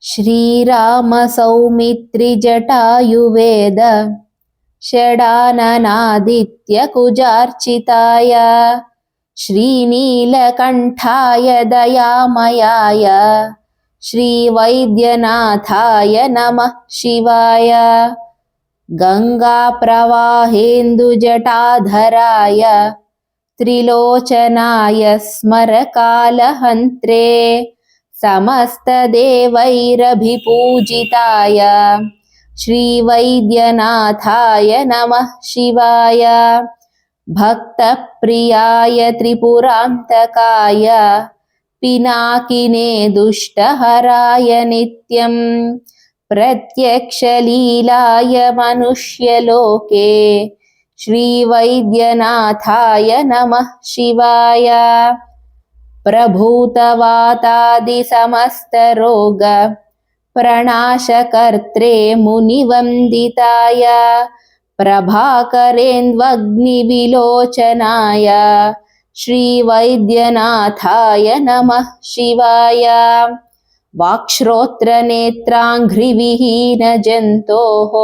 श्रीराम सौमित्रिजटायुवेद षडाननादित्यकुजार्चिताय श्रीनीलकण्ठाय दयामयाय श्रीवैद्यनाथाय नमः शिवाय गङ्गाप्रवाहेन्दुजटाधराय त्रिलोचनाय स्मरकालहन्त्रे समस्तदेवैरभिपूजिताय श्रीवैद्यनाथाय नमः शिवाय भक्तप्रियाय त्रिपुरान्तकाय पिनाकिने दुष्टहराय नित्यं प्रत्यक्षलीलाय मनुष्यलोके श्रीवैद्यनाथाय नमः शिवाय प्रभूतवातादिसमस्तरोग प्रणाशकर्त्रे मुनिवन्दिताय प्रभाकरेन्द्वग्निविलोचनाय श्रीवैद्यनाथाय नमः शिवाय वाक्श्रोत्रनेत्राङ्घ्रिविहीनजन्तोः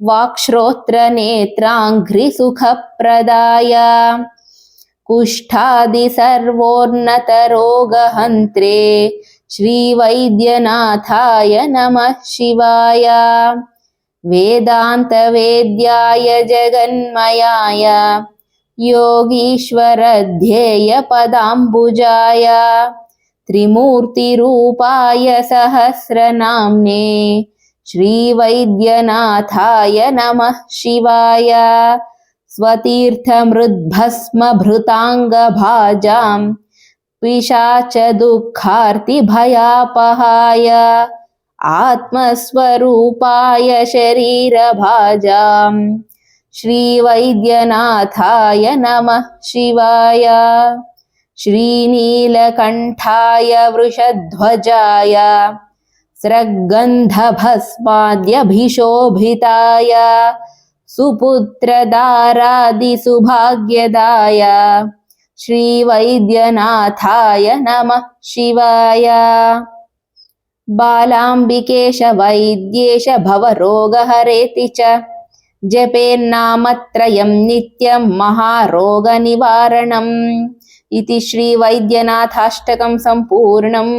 वाक्श्रोत्रनेत्राङ्घ्रिसुखप्रदाय कुष्ठादिसर्वोन्नतरोगहन्त्रे श्रीवैद्यनाथाय नमः शिवाय वेदान्तवेद्याय जगन्मयाय योगीश्वरध्येयपदाम्बुजाय त्रिमूर्तिरूपाय सहस्रनाम्ने श्रीवैद्यनाथाय नमः शिवाय स्वतीर्थमृद्भस्मभृताङ्गभाजां पिशाचदुःखार्तिभयापहाय आत्मस्वरूपाय शरीरभाजां श्रीवैद्यनाथाय नमः शिवाय श्रीनीलकण्ठाय वृषध्वजाय स्रग्गन्धभस्माद्यभिशोभिताय सुपुत्रदारादिसुभाग्यदाय श्रीवैद्यनाथाय नमः शिवाय बालाम्बिकेश वैद्येश भवरोगहरेति च जपेन्नामत्रयं नित्यं महारोगनिवारणम् इति श्रीवैद्यनाथाष्टकं सम्पूर्णम्।